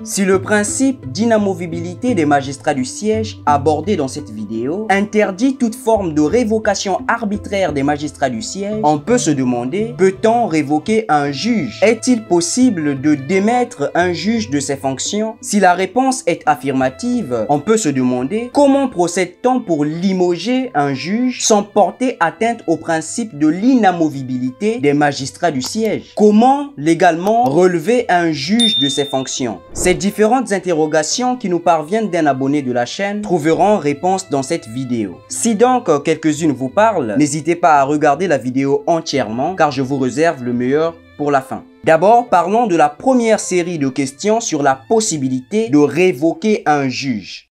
Si le principe d'inamovibilité des magistrats du siège abordé dans cette vidéo interdit toute forme de révocation arbitraire des magistrats du siège, on peut se demander, peut-on révoquer un juge? Est-il possible de démettre un juge de ses fonctions? Si la réponse est affirmative, on peut se demander comment procède-t-on pour limoger un juge sans porter atteinte au principe de l'inamovibilité des magistrats du siège? Comment légalement relever un juge de ses fonctions? Ces différentes interrogations qui nous parviennent d'un abonné de la chaîne trouveront réponse dans cette vidéo. Si donc quelques-unes vous parlent, n'hésitez pas à regarder la vidéo entièrement car je vous réserve le meilleur pour la fin. D'abord, parlons de la première série de questions sur la possibilité de révoquer un juge.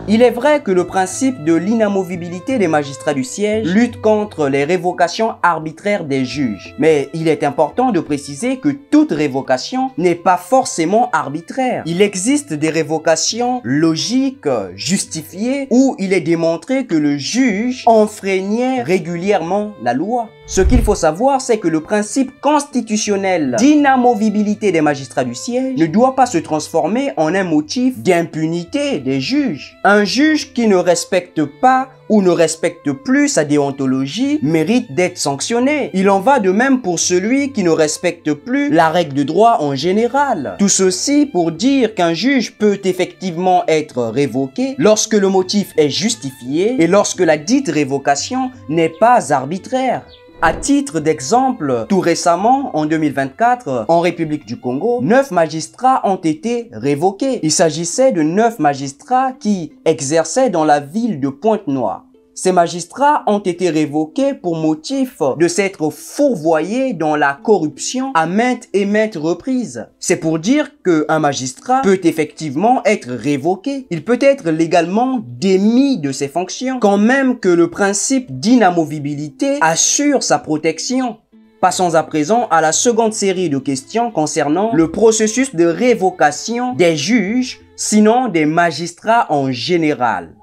Il est vrai que le principe de l'inamovibilité des magistrats du siège lutte contre les révocations arbitraires des juges. Mais il est important de préciser que toute révocation n'est pas forcément arbitraire. Il existe des révocations logiques, justifiées, où il est démontré que le juge enfreignait régulièrement la loi. Ce qu'il faut savoir, c'est que le principe constitutionnel d'inamovibilité des magistrats du siège ne doit pas se transformer en un motif d'impunité des juges. Un juge qui ne respecte pas ou ne respecte plus sa déontologie mérite d'être sanctionné. Il en va de même pour celui qui ne respecte plus la règle de droit en général. Tout ceci pour dire qu'un juge peut effectivement être révoqué lorsque le motif est justifié et lorsque la dite révocation n'est pas arbitraire. À titre d'exemple, tout récemment, en 2024, en République du Congo, 9 magistrats ont été révoqués. Il s'agissait de 9 magistrats qui exerçaient dans la ville de Pointe-Noire. Ces magistrats ont été révoqués pour motif de s'être fourvoyés dans la corruption à maintes et maintes reprises. C'est pour dire qu'un magistrat peut effectivement être révoqué. Il peut être légalement démis de ses fonctions, quand même que le principe d'inamovibilité assure sa protection. Passons à présent à la seconde série de questions concernant le processus de révocation des juges, sinon des magistrats en général.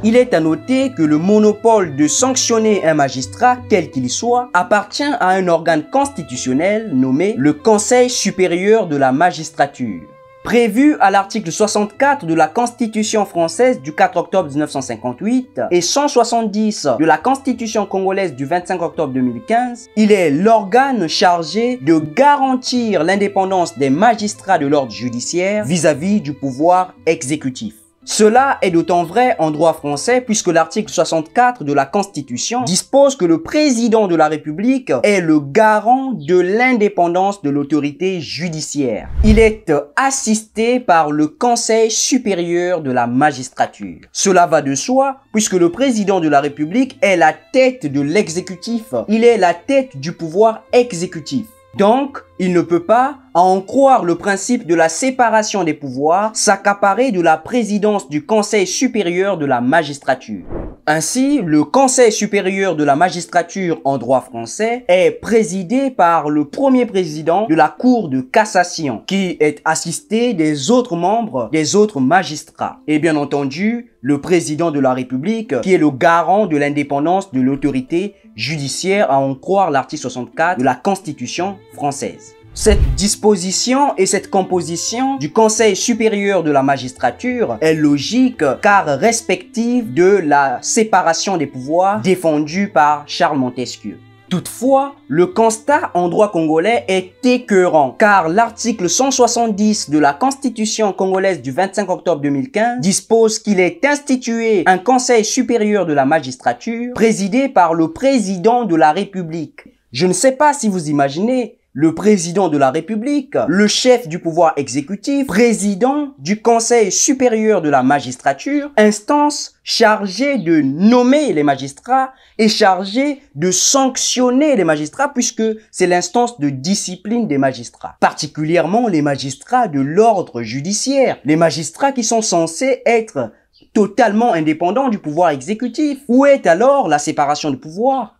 Il est à noter que le monopole de sanctionner un magistrat, quel qu'il soit, appartient à un organe constitutionnel nommé le Conseil supérieur de la magistrature. Prévu à l'article 64 de la Constitution française du 4 octobre 1958 et 170 de la Constitution congolaise du 25 octobre 2015, il est l'organe chargé de garantir l'indépendance des magistrats de l'ordre judiciaire vis-à-vis du pouvoir exécutif. Cela est d'autant vrai en droit français puisque l'article 64 de la Constitution dispose que le président de la République est le garant de l'indépendance de l'autorité judiciaire. Il est assisté par le Conseil supérieur de la magistrature. Cela va de soi puisque le président de la République est la tête de l'exécutif. Il est la tête du pouvoir exécutif. Donc, il ne peut pas, à en croire le principe de la séparation des pouvoirs, s'accaparer de la présidence du Conseil supérieur de la magistrature. Ainsi, le Conseil supérieur de la magistrature en droit français est présidé par le premier président de la Cour de cassation, qui est assisté des autres membres, des autres magistrats. Et bien entendu, le président de la République, qui est le garant de l'indépendance de l'autorité judiciaire, à en croire l'article 64 de la Constitution française. Cette disposition et cette composition du Conseil supérieur de la magistrature est logique car respective de la séparation des pouvoirs défendue par Charles Montesquieu. Toutefois, le constat en droit congolais est écœurant car l'article 170 de la Constitution congolaise du 25 octobre 2015 dispose qu'il est institué un Conseil supérieur de la magistrature présidé par le président de la République. Je ne sais pas si vous imaginez, le président de la République, le chef du pouvoir exécutif, président du Conseil supérieur de la magistrature, instance chargée de nommer les magistrats et chargée de sanctionner les magistrats puisque c'est l'instance de discipline des magistrats. Particulièrement les magistrats de l'ordre judiciaire, les magistrats qui sont censés être totalement indépendants du pouvoir exécutif. Où est alors la séparation du pouvoir ?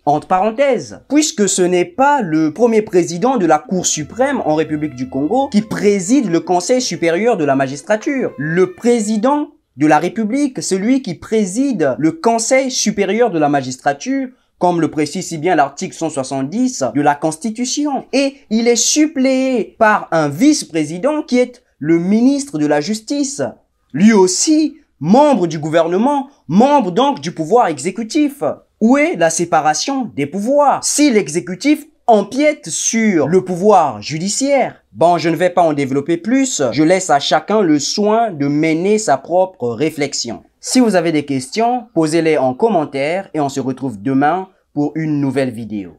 Entre parenthèses, puisque ce n'est pas le premier président de la Cour suprême en République du Congo qui préside le Conseil supérieur de la magistrature. Le président de la République, celui qui préside le Conseil supérieur de la magistrature, comme le précise si bien l'article 170 de la Constitution. Et il est suppléé par un vice-président qui est le ministre de la Justice. Lui aussi, membre du gouvernement, membre donc du pouvoir exécutif. Où est la séparation des pouvoirs si l'exécutif empiète sur le pouvoir judiciaire? Bon, je ne vais pas en développer plus, je laisse à chacun le soin de mener sa propre réflexion. Si vous avez des questions, posez-les en commentaire et on se retrouve demain pour une nouvelle vidéo.